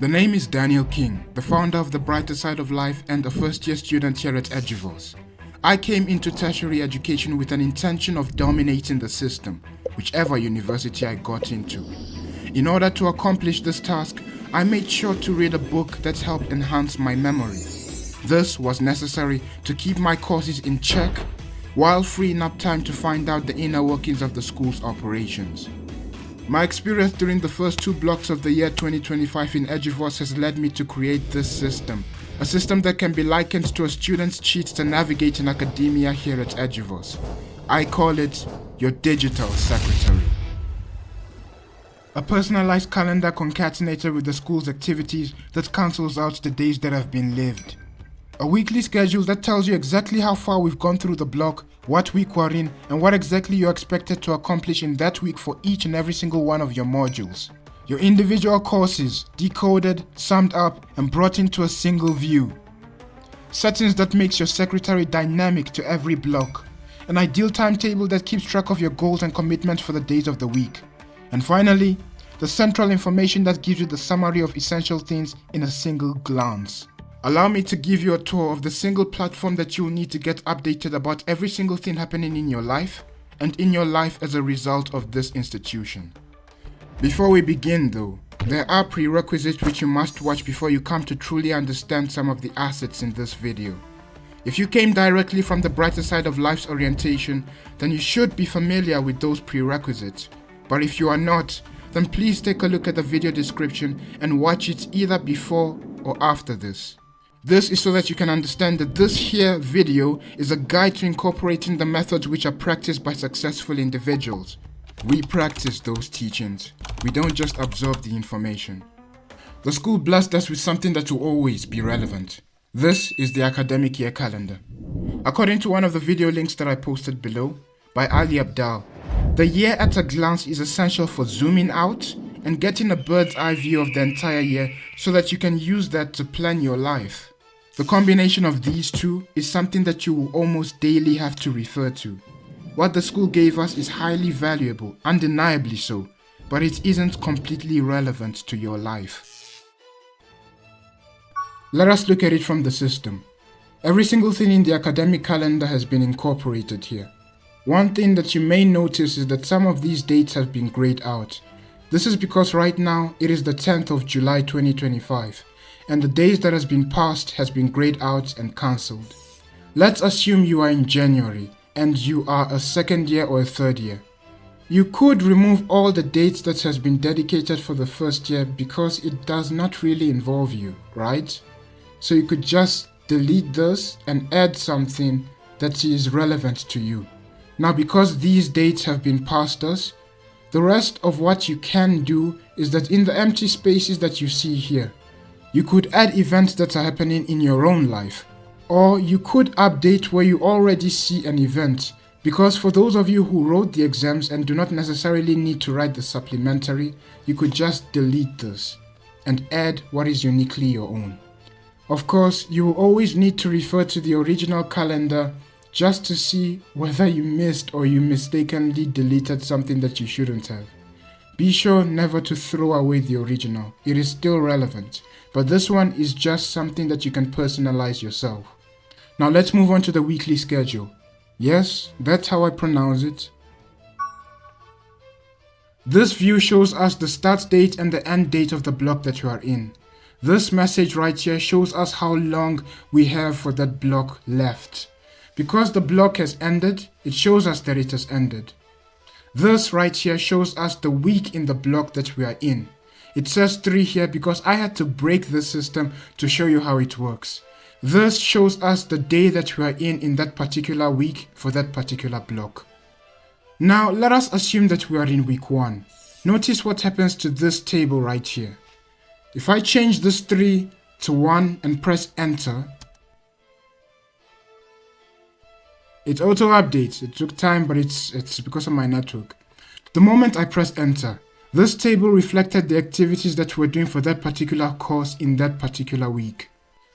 The name is Daniel King, the founder of The Brighter Side of Life and a first-year student here at Eduvos. I came into tertiary education with an intention of dominating the system, whichever university I got into. In order to accomplish this task, I made sure to read a book that helped enhance my memory. This was necessary to keep my courses in check, while freeing up time to find out the inner workings of the school's operations. My experience during the first 2 blocks of the year 2025 in Eduvos has led me to create this system, a system that can be likened to a student's cheat to navigate in academia here at Eduvos. I call it your digital secretary. A personalized calendar concatenated with the school's activities that cancels out the days that have been lived. A weekly schedule that tells you exactly how far we've gone through the block, what week we're in, and what exactly you're expected to accomplish in that week for each and every single one of your modules. Your individual courses, decoded, summed up, and brought into a single view. Settings that makes your secretary dynamic to every block. An ideal timetable that keeps track of your goals and commitments for the days of the week. And finally, the central information that gives you the summary of essential things in a single glance. Allow me to give you a tour of the single platform that you will need to get updated about every single thing happening in your life and in your life as a result of this institution. Before we begin though, there are prerequisites which you must watch before you come to truly understand some of the assets in this video. If you came directly from the Brighter Side of Life's orientation, then you should be familiar with those prerequisites. But if you are not, then please take a look at the video description and watch it either before or after this. This is so that you can understand that this here video is a guide to incorporating the methods which are practiced by successful individuals. We practice those teachings. We don't just absorb the information. The school blessed us with something that will always be relevant. This is the academic year calendar. According to one of the video links that I posted below, by Ali Abdal, the year at a glance is essential for zooming out and getting a bird's eye view of the entire year so that you can use that to plan your life. The combination of these two is something that you will almost daily have to refer to. What the school gave us is highly valuable, undeniably so, but it isn't completely relevant to your life. Let us look at it from the system. Every single thing in the academic calendar has been incorporated here. One thing that you may notice is that some of these dates have been grayed out. This is because right now it is the 10th of July 2025. And the days that has been passed has been grayed out and cancelled. Let's assume you are in January and you are a 2nd year or a 3rd year. You could remove all the dates that has been dedicated for the 1st year because it does not really involve you, right? So you could just delete this and add something that is relevant to you. Now because these dates have been past us, the rest of what you can do is that in the empty spaces that you see here, you could add events that are happening in your own life. Or you could update where you already see an event, because for those of you who wrote the exams and do not necessarily need to write the supplementary, you could just delete this and add what is uniquely your own. Of course, you will always need to refer to the original calendar just to see whether you missed or you mistakenly deleted something that you shouldn't have. Be sure never to throw away the original, it is still relevant. But this one is just something that you can personalize yourself. Now let's move on to the weekly schedule. Yes, that's how I pronounce it. This view shows us the start date and the end date of the block that you are in. This message right here shows us how long we have for that block left. Because the block has ended, it shows us that it has ended. This right here shows us the week in the block that we are in. It says 3 here because I had to break this system to show you how it works. This shows us the day that we are in that particular week for that particular block. Now let us assume that we are in week 1. Notice what happens to this table right here. If I change this 3 to 1 and press enter, it auto updates. It took time, but it's because of my network. The moment I press enter, this table reflected the activities that we're doing for that particular course in that particular week.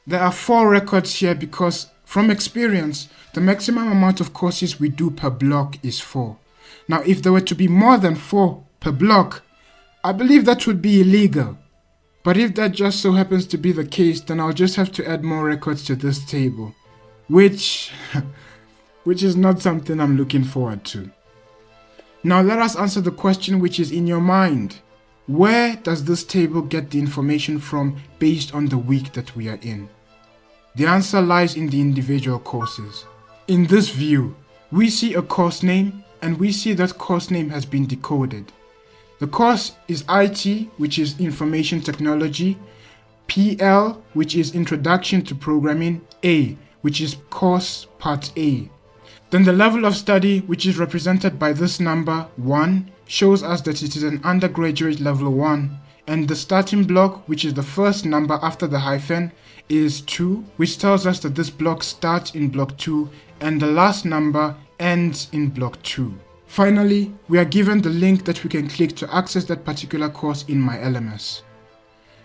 There are 4 records here because, from experience, the maximum amount of courses we do per block is 4. Now, if there were to be more than 4 per block, I believe that would be illegal. But if that just so happens to be the case, then I'll just have to add more records to this table, which is not something I'm looking forward to. Now let us answer the question which is in your mind. Where does this table get the information from based on the week that we are in? The answer lies in the individual courses. In this view, we see a course name and we see that course name has been decoded. The course is IT, which is Information Technology, PL, which is Introduction to Programming, A, which is Course Part A. Then the level of study, which is represented by this number 1, shows us that it is an undergraduate level 1, and the starting block, which is the first number after the hyphen, is 2, which tells us that this block starts in block 2 and the last number ends in block 2. Finally, we are given the link that we can click to access that particular course in my LMS.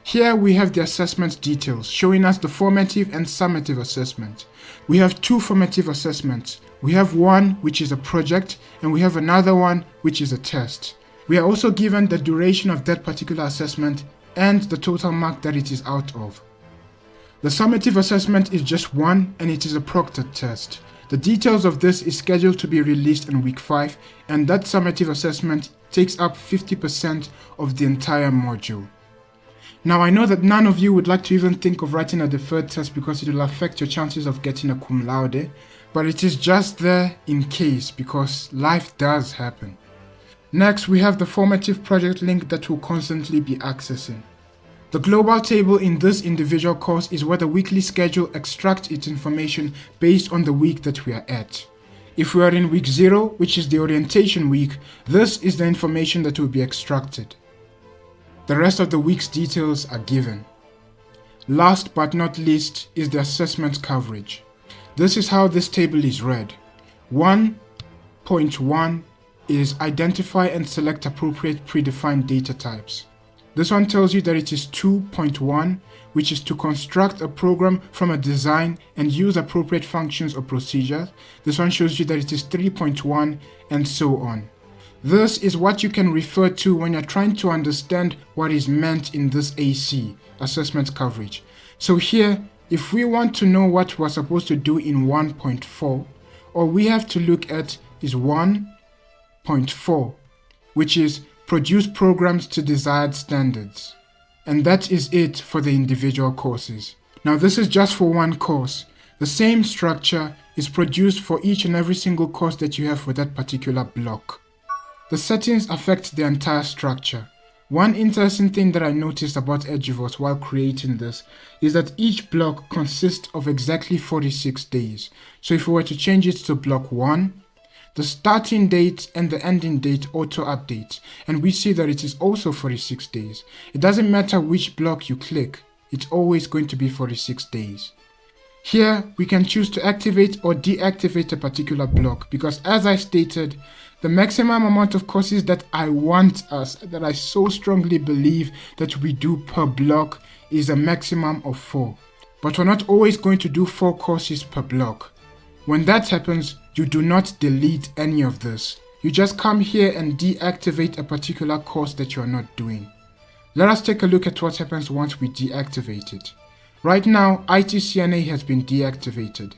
Here we have the assessment details showing us the formative and summative assessment. We have two formative assessments. We have one which is a project and we have another one which is a test. We are also given the duration of that particular assessment and the total mark that it is out of. The summative assessment is just one and it is a proctored test. The details of this is scheduled to be released in week 5 and that summative assessment takes up 50% of the entire module. Now I know that none of you would like to even think of writing a deferred test because it will affect your chances of getting a cum laude, but it is just there in case because life does happen. Next, we have the formative project link that we'll constantly be accessing. The global table in this individual course is where the weekly schedule extracts its information based on the week that we are at. If we are in week 0, which is the orientation week, this is the information that will be extracted. The rest of the week's details are given. Last but not least is the assessment coverage. This is how this table is read. 1.1 is identify and select appropriate predefined data types. This one tells you that it is 2.1, which is to construct a program from a design and use appropriate functions or procedures. This one shows you that it is 3.1 and so on. This is what you can refer to when you're trying to understand what is meant in this AC, assessment coverage. So here, if we want to know what we're supposed to do in 1.4, all we have to look at is 1.4, which is produce programs to desired standards. And that is it for the individual courses. Now this is just for one course. The same structure is produced for each and every single course that you have for that particular block. The settings affect the entire structure. One interesting thing that I noticed about Eduvos while creating this is that each block consists of exactly 46 days. So if we were to change it to block 1, the starting date and the ending date auto update, and we see that it is also 46 days. It doesn't matter which block you click, it's always going to be 46 days. Here we can choose to activate or deactivate a particular block because, as I stated, the maximum amount of courses that I want us, that I so strongly believe that we do per block is a maximum of 4. But we're not always going to do 4 courses per block. When that happens, you do not delete any of this. You just come here and deactivate a particular course that you are not doing. Let us take a look at what happens once we deactivate it. Right now, ITCNA has been deactivated.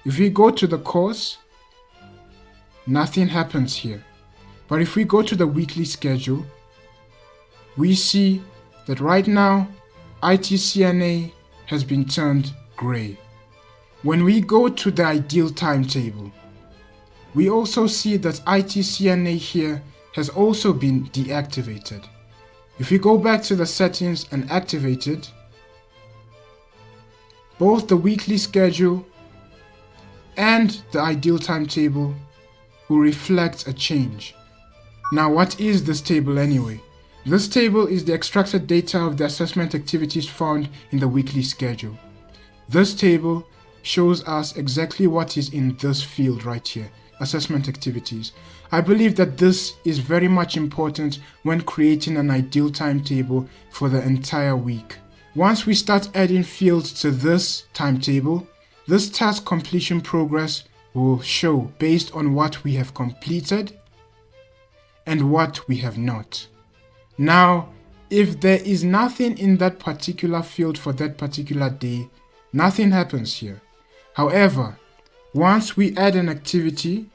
If we go to the course, nothing happens here. But if we go to the weekly schedule, we see that right now, ITCNA has been turned gray. When we go to the ideal timetable, we also see that ITCNA here has also been deactivated. If we go back to the settings and activate it, both the weekly schedule and the ideal timetable will reflect a change. Now, what is this table anyway? This table is the extracted data of the assessment activities found in the weekly schedule. This table shows us exactly what is in this field right here, assessment activities. I believe that this is very much important when creating an ideal timetable for the entire week. Once we start adding fields to this timetable, this task completion progress will show based on what we have completed and what we have not. Now, If there is nothing in that particular field for that particular day, nothing happens here. However, once we add an activity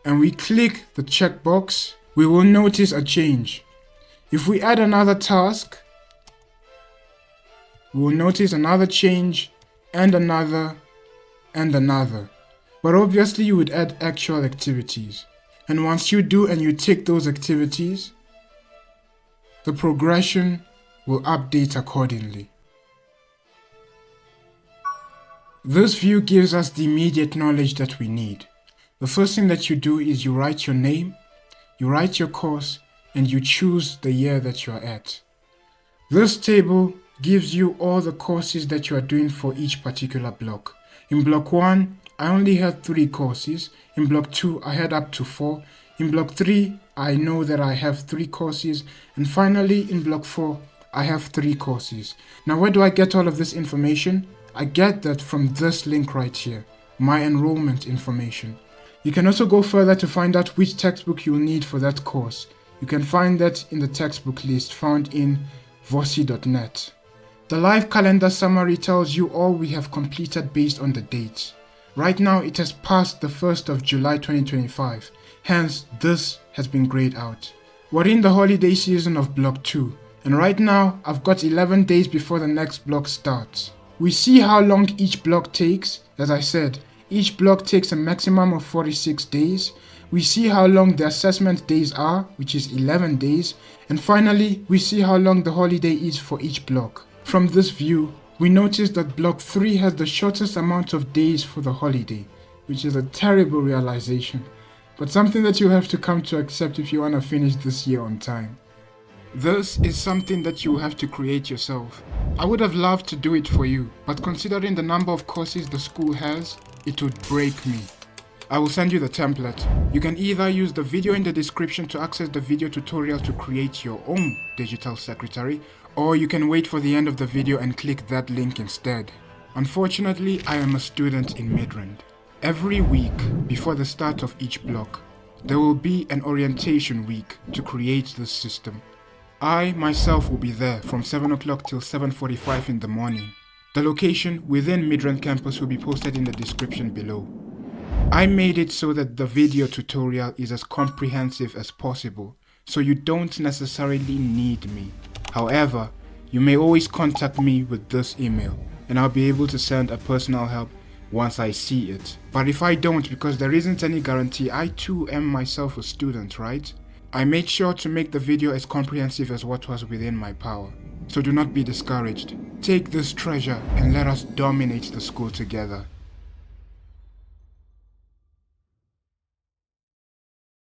and we click the checkbox, we will notice a change. If we add another task, we will notice another change and another and another. But obviously you would add actual activities. And once you do and you tick those activities, the progression will update accordingly. This view gives us the immediate knowledge that we need. The first thing that you do is you write your name, you write your course, and you choose the year that you are at. This table gives you all the courses that you are doing for each particular block. In block 1, I only had 3 courses. In block 2, I had up to 4. In block 3, I know that I have 3 courses. And finally, in block 4, I have 3 courses. Now, where do I get all of this information? I get that from this link right here, my enrollment information. You can also go further to find out which textbook you'll need for that course. You can find that in the textbook list found in vosi.net. The live calendar summary tells you all we have completed based on the dates. Right now it has passed the 1st of July 2025, hence this has been grayed out. We're in the holiday season of block 2, and right now I've got 11 days before the next block starts. We see how long each block takes. As I said, each block takes a maximum of 46 days. We see how long the assessment days are, which is 11 days. And finally, we see how long the holiday is for each block. From this view, we notice that block 3 has the shortest amount of days for the holiday, which is a terrible realization, but something that you'll have to come to accept if you want to finish this year on time. This is something that you have to create yourself. I would have loved to do it for you, but considering the number of courses the school has, it would break me. I will send you the template. You can either use the video in the description to access the video tutorial to create your own digital secretary, or you can wait for the end of the video and click that link instead. Unfortunately, I am a student in Midrand. Every week before the start of each block, there will be an orientation week to create this system. I myself will be there from 7 o'clock till 7:45 in the morning. The location within Midrand campus will be posted in the description below. I made it so that the video tutorial is as comprehensive as possible, so you don't necessarily need me. However, you may always contact me with this email, and I'll be able to send a personal help once I see it. But if I don't, because there isn't any guarantee, I too am myself a student, right? I made sure to make the video as comprehensive as what was within my power. So do not be discouraged. Take this treasure and let us dominate the school together.